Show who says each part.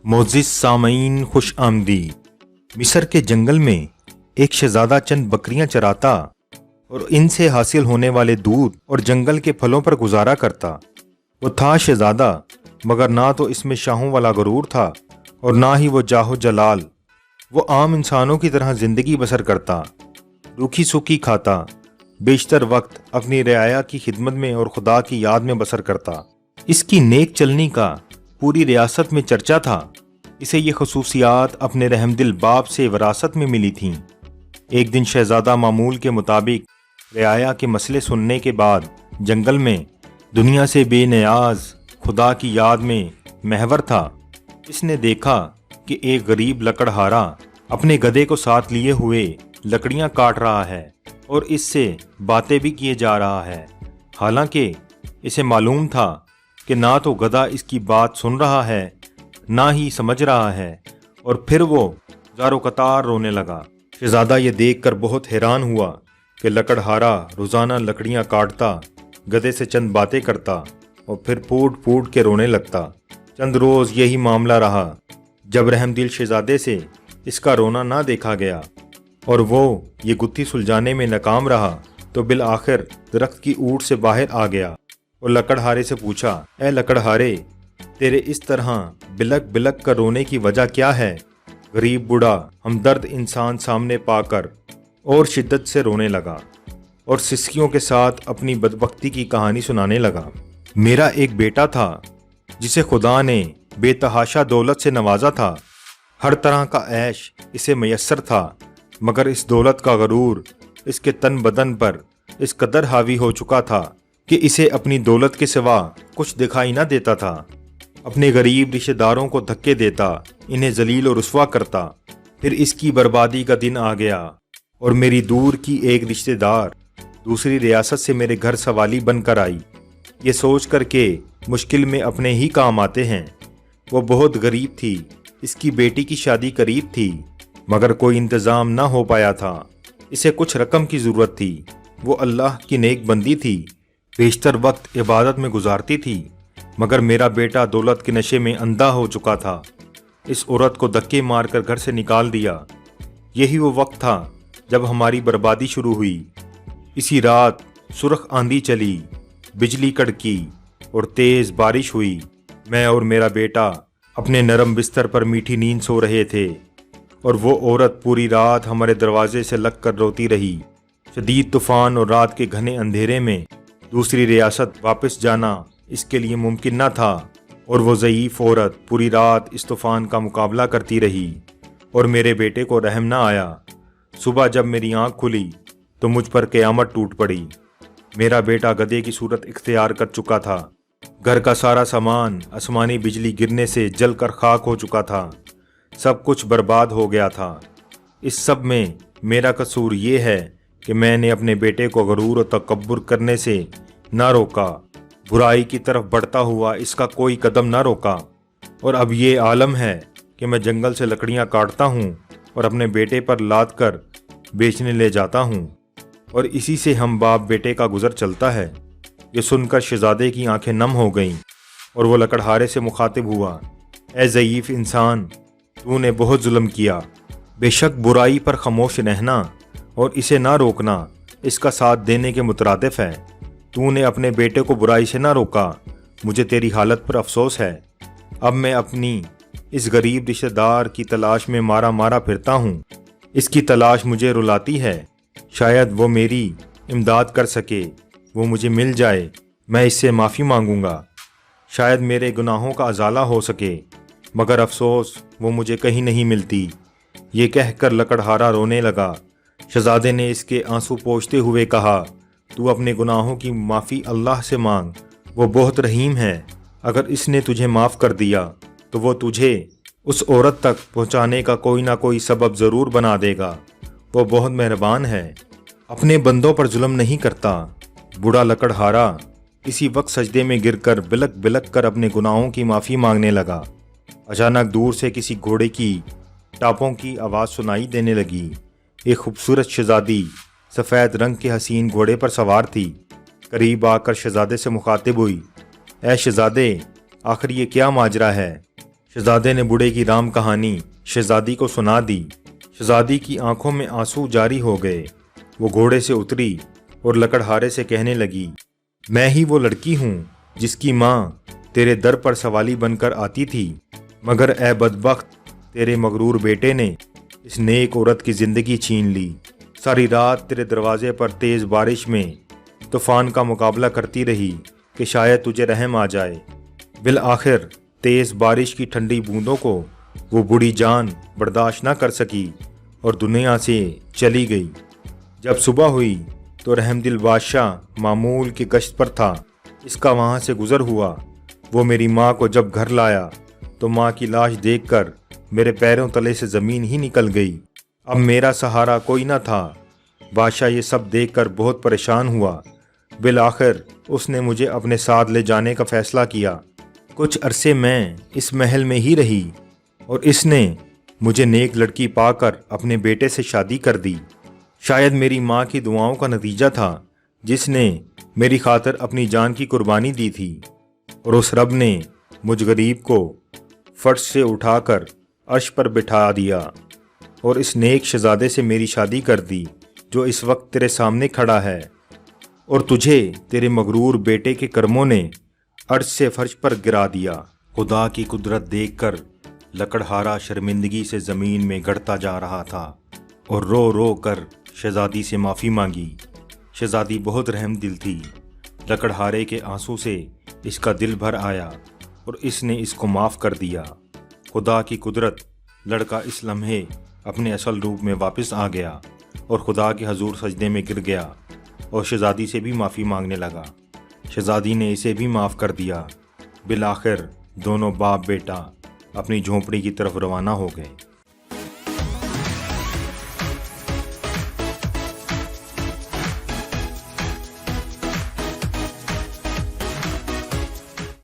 Speaker 1: मोअज़्ज़िज़ सामईन खुश आमदी। मिस्र के जंगल में एक शहजादा चंद बकरियां चराता और इनसे हासिल होने वाले दूध और जंगल के फलों पर गुजारा करता। वो था शहजादा, मगर ना तो इसमें शाहों वाला गुरूर था और ना ही वो जाहो जलाल। वो आम इंसानों की तरह जिंदगी बसर करता, रूखी सूखी खाता, बेशतर वक्त अपनी रियाया की खिदमत में और खुदा की याद में बसर करता। इसकी नेक चलनी का पूरी रियासत में चर्चा था। इसे ये खसूसियात अपने रहमदिल बाप से विरासत में मिली थीं। एक दिन शहजादा मामूल के मुताबिक रियाया के मसले सुनने के बाद जंगल में दुनिया से बेनियाज खुदा की याद में महवर था। इसने देखा कि एक गरीब लकड़हारा अपने गधे को साथ लिए हुए लकड़ियां काट रहा है और इससे बातें भी किए जा रहा है। हालांकि इसे मालूम था कि ना तो गधा इसकी बात सुन रहा है ना ही समझ रहा है, और फिर वो ज़ारो कतार रोने लगा। शहजादा ये देखकर बहुत हैरान हुआ कि लकड़हारा रोज़ाना लकड़ियां काटता, गधे से चंद बातें करता और फिर फूट फूट के रोने लगता। चंद रोज़ यही मामला रहा, जब रहमदिल शहजादे से इसका रोना ना देखा गया और वो ये गुत्थी सुलझाने में नाकाम रहा, तो बिल आखिर दरख्त की ऊँट से बाहर आ गया और लकड़हारे से पूछा, ए लकड़हारे, तेरे इस तरह बिलक बिलक कर रोने की वजह क्या है? गरीब बूढ़ा हमदर्द इंसान सामने पाकर और शिद्दत से रोने लगा और सिसकियों के साथ अपनी बदबख्ती की कहानी सुनाने लगा। मेरा एक बेटा था जिसे खुदा ने बेतहाशा दौलत से नवाजा था। हर तरह का ऐश इसे मैसर था, मगर इस दौलत का गरूर इसके तन बदन पर इस कदर हावी हो चुका था कि इसे अपनी दौलत के सिवा कुछ दिखाई न देता था। अपने गरीब रिश्तेदारों को धक्के देता, इन्हें जलील और रुस्वा करता। फिर इसकी बर्बादी का दिन आ गया और मेरी दूर की एक रिश्तेदार दूसरी रियासत से मेरे घर सवाली बनकर आई, ये सोच कर के मुश्किल में अपने ही काम आते हैं। वो बहुत गरीब थी, इसकी बेटी की शादी करीब थी, मगर कोई इंतज़ाम ना हो पाया था। इसे कुछ रकम की ज़रूरत थी। वो अल्लाह की नेक बंदी थी, बेशतर वक्त इबादत में गुजारती थी, मगर मेरा बेटा दौलत के नशे में अंधा हो चुका था। इस औरत को धक्के मारकर घर से निकाल दिया। यही वो वक्त था जब हमारी बर्बादी शुरू हुई। इसी रात सुर्ख आंधी चली, बिजली कड़की और तेज़ बारिश हुई। मैं और मेरा बेटा अपने नरम बिस्तर पर मीठी नींद सो रहे थे और वो औरत पूरी रात हमारे दरवाजे से लग कर रोती रही। शदीद तूफान और रात के घने अंधेरे में दूसरी रियासत वापस जाना इसके लिए मुमकिन न था, और वो ज़ईफ़ औरत पूरी रात इस तूफ़ान का मुकाबला करती रही और मेरे बेटे को रहम न आया। सुबह जब मेरी आँख खुली तो मुझ पर क़यामत टूट पड़ी। मेरा बेटा गधे की सूरत इख्तियार कर चुका था। घर का सारा सामान आसमानी बिजली गिरने से जल कर खाक हो चुका था। सब कुछ बर्बाद हो गया था। इस सब में मेरा कसूर ये है कि मैंने अपने बेटे को गरूर और तकब्बुर करने से ना रोका, बुराई की तरफ बढ़ता हुआ इसका कोई कदम ना रोका, और अब ये आलम है कि मैं जंगल से लकड़ियां काटता हूँ और अपने बेटे पर लाद कर बेचने ले जाता हूँ, और इसी से हम बाप बेटे का गुजर चलता है। ये सुनकर शहजादे की आंखें नम हो गईं और वो लकड़हारे से मुखातिब हुआ, ए ज़ईफ़ इंसान, तूने बहुत जुल्म किया। बेशक बुराई पर खामोश रहना और इसे ना रोकना इसका साथ देने के मुतरादिफ है। तूने अपने बेटे को बुराई से ना रोका, मुझे तेरी हालत पर अफसोस है। अब मैं अपनी इस गरीब रिश्तेदार की तलाश में मारा मारा फिरता हूँ। इसकी तलाश मुझे रुलाती है। शायद वो मेरी इमदाद कर सके, वो मुझे मिल जाए, मैं इससे माफ़ी मांगूंगा। शायद मेरे गुनाहों का अजाला हो सके, मगर अफसोस वो मुझे कहीं नहीं मिलती। ये कहकर लकड़हारा रोने लगा। शहजादे ने इसके आंसू पोंछते हुए कहा, तू अपने गुनाहों की माफ़ी अल्लाह से मांग, वो बहुत रहीम है। अगर इसने तुझे माफ़ कर दिया तो वो तुझे उस औरत तक पहुंचाने का कोई ना कोई सबब ज़रूर बना देगा। वो बहुत मेहरबान है, अपने बंदों पर जुल्म नहीं करता। बूढ़ा लकड़हारा इसी वक्त सजदे में गिरकर बिलक बिलक कर अपने गुनाहों की माफ़ी मांगने लगा। अचानक दूर से किसी घोड़े की टापों की आवाज़ सुनाई देने लगी। एक खूबसूरत शहजादी सफ़ेद रंग के हसीन घोड़े पर सवार थी। करीब आकर शहजादे से मुखातिब हुई, ए शहजादे, आखिर ये क्या माजरा है? شہزادے نے بوڑھے کی رام کہانی شہزادی کو سنا دی۔ شہزادی کی آنکھوں میں آنسو جاری ہو گئے۔ وہ گھوڑے سے اتری اور لکڑہارے سے کہنے لگی، میں ہی وہ لڑکی ہوں جس کی ماں تیرے در پر سوالی بن کر آتی تھی، مگر اے بدبخت، تیرے مغرور بیٹے نے اس نیک عورت کی زندگی چھین لی۔ ساری رات تیرے دروازے پر تیز بارش میں طوفان کا مقابلہ کرتی رہی کہ شاید تجھے رحم آ جائے۔ بالآخر تیز بارش کی ٹھنڈی بوندوں کو وہ بوڑھی جان برداشت نہ کر سکی اور دنیا سے چلی گئی۔ جب صبح ہوئی تو رحم دل بادشاہ معمول کی گشت پر تھا۔ اس کا وہاں سے گزر ہوا۔ وہ میری ماں کو جب گھر لایا تو ماں کی لاش دیکھ کر میرے پیروں تلے سے زمین ہی نکل گئی۔ اب میرا سہارا کوئی نہ تھا۔ بادشاہ یہ سب دیکھ کر بہت پریشان ہوا۔ بالآخر اس نے مجھے اپنے ساتھ لے جانے کا فیصلہ کیا۔ کچھ عرصے میں اس محل میں ہی رہی اور اس نے مجھے نیک لڑکی پا کر اپنے بیٹے سے شادی کر دی۔ شاید میری ماں کی دعاؤں کا نتیجہ تھا جس نے میری خاطر اپنی جان کی قربانی دی تھی، اور اس رب نے مجھ غریب کو فرش سے اٹھا کر عرش پر بٹھا دیا اور اس نیک شہزادے سے میری شادی کر دی جو اس وقت تیرے سامنے کھڑا ہے، اور تجھے تیرے مغرور بیٹے کے کرموں نے عرش سے فرش پر گرا دیا۔ خدا کی قدرت دیکھ کر لکڑہارا شرمندگی سے زمین میں گڑتا جا رہا تھا اور رو رو کر شہزادی سے معافی مانگی۔ شہزادی بہت رحم دل تھی۔ لکڑہارے کے آنسو سے اس کا دل بھر آیا اور اس نے اس کو معاف کر دیا۔ خدا کی قدرت، لڑکا اس لمحے اپنے اصل روپ میں واپس آ گیا اور خدا کے حضور سجدے میں گر گیا اور شہزادی سے بھی معافی مانگنے لگا۔ شہزادی نے اسے بھی معاف کر دیا۔ بالآخر دونوں باپ بیٹا اپنی جھونپڑی کی طرف روانہ ہو گئے۔